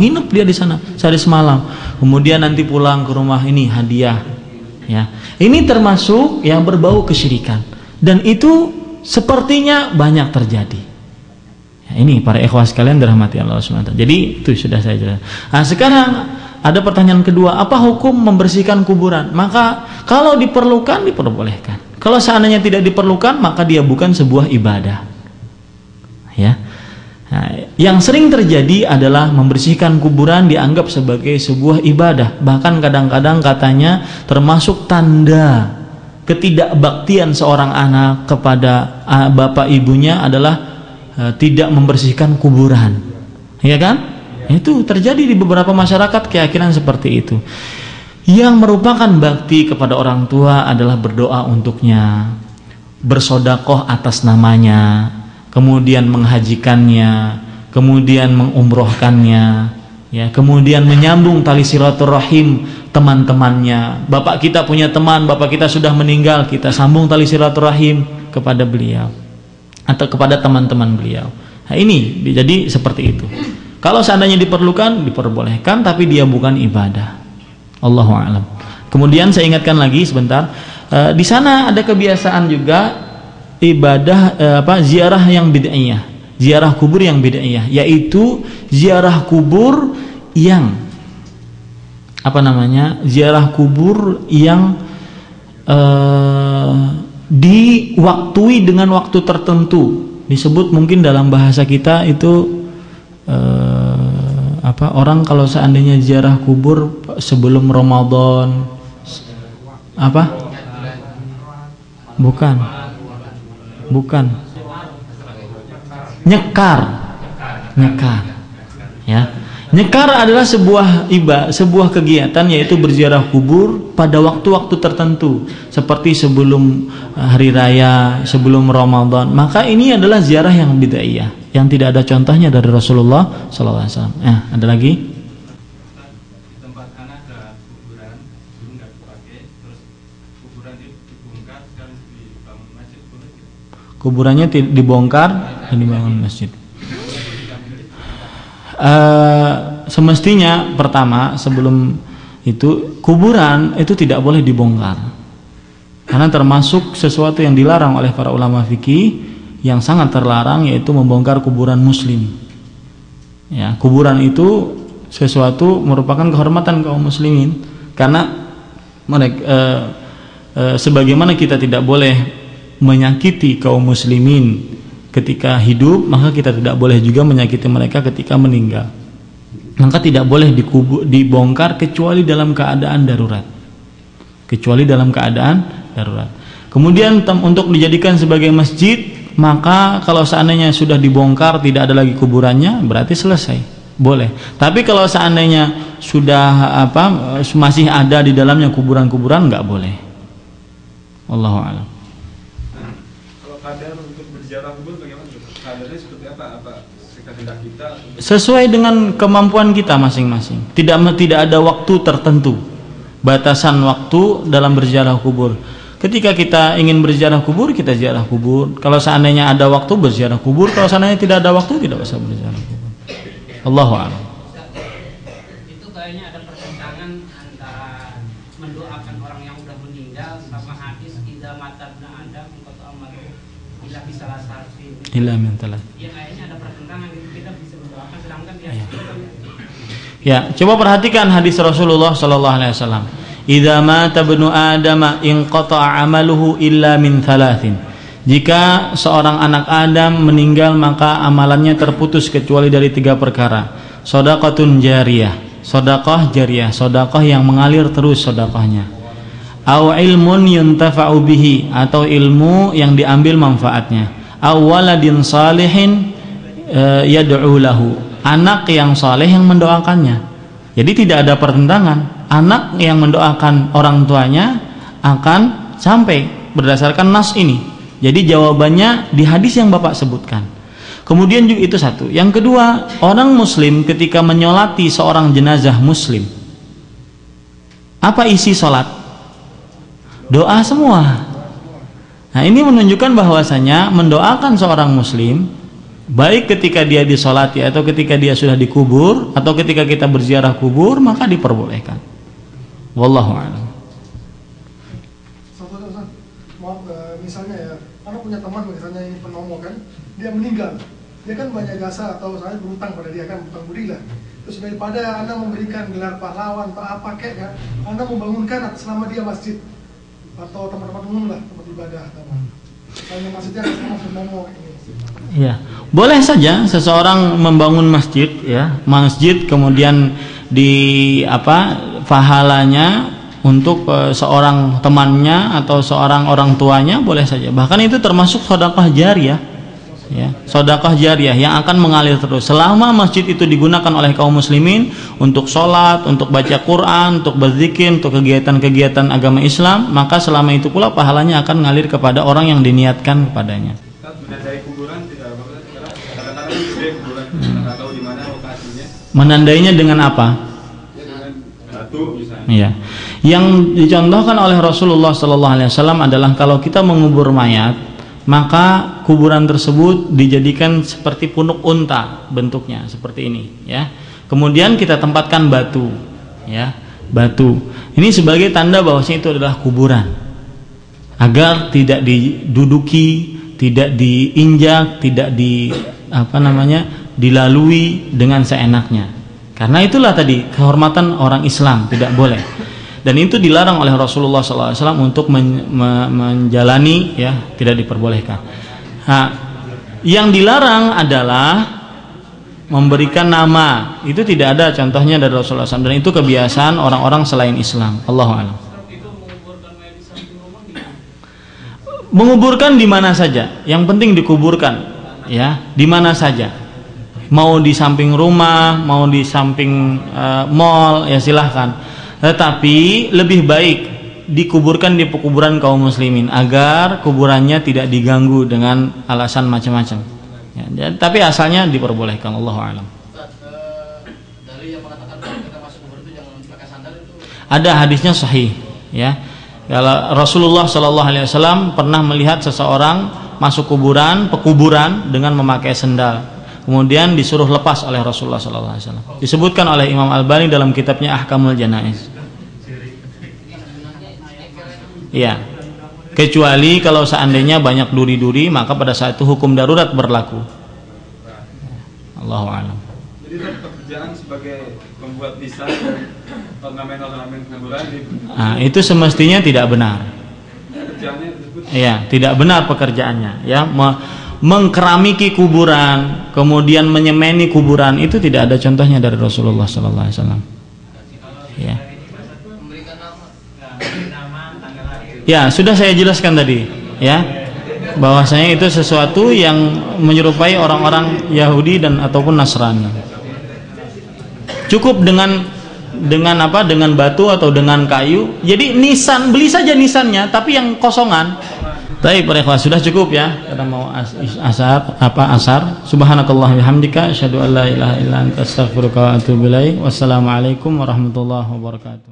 nginep dia di sana sehari semalam, kemudian nanti pulang ke rumah, ini hadiah, ya. Ini termasuk yang berbau kesyirikan, dan itu sepertinya banyak terjadi. Ya, ini para ikhwah sekalian dirahmati Allah SWT. Jadi itu sudah saya jelaskan. Nah, sekarang ada pertanyaan kedua, apa hukum membersihkan kuburan? Maka kalau diperlukan diperbolehkan. Kalau seandainya tidak diperlukan, maka dia bukan sebuah ibadah. Ya. Nah, yang sering terjadi adalah membersihkan kuburan dianggap sebagai sebuah ibadah. Bahkan kadang-kadang katanya termasuk tanda ketidakbaktian seorang anak kepada bapak ibunya adalah tidak membersihkan kuburan. Ya kan? Itu terjadi di beberapa masyarakat, keyakinan seperti itu. Yang merupakan bakti kepada orang tua adalah berdoa untuknya, bersodakoh atas namanya, kemudian menghajikannya, kemudian mengumrohkannya, ya, kemudian menyambung tali silaturahim teman-temannya. Bapak kita punya teman, bapak kita sudah meninggal, kita sambung tali silaturahim kepada beliau atau kepada teman-teman beliau. Nah, ini jadi seperti itu. Kalau seandainya diperlukan, diperbolehkan, tapi dia bukan ibadah. Allahu a'lam. Kemudian saya ingatkan lagi sebentar, di sana ada kebiasaan juga ibadah ziarah yang bid'iyah, ziarah kubur yang bid'iyah, yaitu ziarah kubur yang ziarah kubur yang diwaktui dengan waktu tertentu. Disebut mungkin dalam bahasa kita itu orang kalau seandainya ziarah kubur sebelum Ramadan, bukan nyekar, ya. Nyekar adalah sebuah kegiatan, yaitu berziarah kubur pada waktu-waktu tertentu, seperti sebelum hari raya, sebelum Ramadan. Maka ini adalah ziarah yang bid'iyah, yang tidak ada contohnya dari Rasulullah SAW. Ada lagi? Di tempat anak ada kuburan, dulu nggak dipakai, terus kuburan dibongkar, sekarang dibangun masjid, boleh gitu? Kuburannya dibongkar dan dibangun masjid. Semestinya pertama, sebelum itu, kuburan itu tidak boleh dibongkar, karena termasuk sesuatu yang dilarang oleh para ulama fikih, yang sangat terlarang, yaitu membongkar kuburan muslim. Ya, kuburan itu sesuatu merupakan kehormatan kaum muslimin, karena mereka sebagaimana kita tidak boleh menyakiti kaum muslimin ketika hidup, maka kita tidak boleh juga menyakiti mereka ketika meninggal. Maka tidak boleh dibongkar kecuali dalam keadaan darurat. Kemudian untuk dijadikan sebagai masjid, maka kalau seandainya sudah dibongkar tidak ada lagi kuburannya, berarti selesai, boleh. Tapi kalau seandainya sudah masih ada di dalamnya kuburan-kuburan, nggak boleh. Wallahu a'lam. Kalau kadar untuk berziarah kubur bagaimana? Kadarnya seperti apa? Kehendak kita? Sesuai dengan kemampuan kita masing-masing. Tidak ada waktu tertentu, batasan waktu dalam berziarah kubur. Ketika kita ingin berziarah kubur, kita ziarah kubur. Kalau seandainya ada waktu, berziarah kubur. Kalau seandainya tidak ada waktu, tidak usah berziarah kubur. Allahu a'lam. Itu kayaknya ada pertentangan antara mendoakan orang yang sudah meninggal sama hadis idza mata ibnu adam qata amalu illa bi salasatin. Illa min thalath. Ya, kayaknya ada pertentangan gitu, kita bisa mendoakan sedangkan dia Ya, coba perhatikan hadis Rasulullah sallallahu alaihi wasallam. Idza mata ibnu adama inqata'a amaluhu illa min thalathin. Jika seorang anak Adam meninggal, maka amalannya terputus kecuali dari 3 perkara. Shadaqatun jariyah, sedekah jariyah, sedekah yang mengalir terus sedekahnya. Au ilmun yuntafa'u bihi, atau ilmu yang diambil manfaatnya. Au waladin salihin yad'u lahu, anak yang saleh yang mendoakannya. Jadi tidak ada pertentangan. Anak yang mendoakan orang tuanya akan sampai berdasarkan nas ini. Jadi jawabannya di hadis yang Bapak sebutkan. Kemudian juga itu satu. Yang kedua, orang muslim ketika menyolati seorang jenazah muslim, apa isi sholat? Doa semua. Nah, ini menunjukkan bahwasanya mendoakan seorang muslim baik ketika dia disolati atau ketika dia sudah dikubur atau ketika kita berziarah kubur, maka diperbolehkan. Wallahu a'lam. Maaf, misalnya ya, anak punya teman misalnya ini penomo kan, dia meninggal, dia kan banyak jasa atau saya berutang pada dia kan, utang budi lah. Terus daripada anda memberikan gelar pahlawan atau apa kayak kan, anda membangunkan selama dia masjid atau tempat-tempat umum lah, tempat ibadah atau apa. Misalnya masjidnya sama penomo ini. Ya, boleh saja seseorang membangun masjid, ya, masjid kemudian di pahalanya untuk seorang temannya atau seorang orang tuanya, boleh saja. Bahkan itu termasuk sedekah jariyah, ya, sedekah jariyah yang akan mengalir terus selama masjid itu digunakan oleh kaum muslimin untuk sholat, untuk baca Quran, untuk berzikir, untuk kegiatan-kegiatan agama Islam, maka selama itu pula pahalanya akan mengalir kepada orang yang diniatkan kepadanya. Menandai kuburan tidak kadang-kadang gede kuburan, nggak tahu di mana lokasinya. Menandainya dengan apa? Ya, dengan batu misalnya. Iya. Yang dicontohkan oleh Rasulullah SAW adalah kalau kita mengubur mayat, maka kuburan tersebut dijadikan seperti punuk unta bentuknya seperti ini, ya. Kemudian kita tempatkan batu, ya, batu. Ini sebagai tanda bahwasanya itu adalah kuburan, agar tidak diduduki, tidak diinjak, tidak dilalui dengan seenaknya. Karena itulah tadi kehormatan orang Islam tidak boleh. Dan itu dilarang oleh Rasulullah SAW untuk menjalani, ya, tidak diperbolehkan. Nah, yang dilarang adalah memberikan nama. Itu tidak ada contohnya dari Rasulullah SAW, dan itu kebiasaan orang-orang selain Islam. Allahu a'lam. Menguburkan di mana saja, yang penting dikuburkan, ya, di mana saja. Mau di samping rumah, mau di samping mall, ya silahkan. Tetapi lebih baik dikuburkan di pekuburan kaum muslimin agar kuburannya tidak diganggu dengan alasan macam-macam. Ya, tapi asalnya diperbolehkan. Allahu a'lam. Dari yang mengatakan kalau kita masuk kubur itu jangan pakai sandal itu. Ada hadisnya sahih, ya. Kalau Rasulullah SAW pernah melihat seseorang masuk pekuburan dengan memakai sendal, kemudian disuruh lepas oleh Rasulullah SAW. Disebutkan oleh Imam Albani dalam kitabnya Ahkamul Janaiz. Ya, kecuali kalau seandainya banyak duri-duri, maka pada saat itu hukum darurat berlaku. Allahu a'lam. Jadi pekerjaan sebagai pembuat desain dan ornamen-ornamen kuburan itu semestinya tidak benar. Pekerjaannya disebut. Ya, tidak benar pekerjaannya. Ya, mengkeramiki kuburan, kemudian menyemeni kuburan, itu tidak ada contohnya dari Rasulullah SAW. Ya. Ya, sudah saya jelaskan tadi, ya, bahwasanya itu sesuatu yang menyerupai orang-orang Yahudi dan ataupun Nasrani. Cukup dengan batu atau dengan kayu. Jadi nisan, beli saja nisannya, tapi yang kosongan. Baik, para ikhwan, sudah cukup ya. Kita mau asar. Subhanakallah bihamdika asyhadu an la ilaha illa anta astaghfiruka wa atubu ilaik. Wassalamualaikum warahmatullahi wabarakatuh.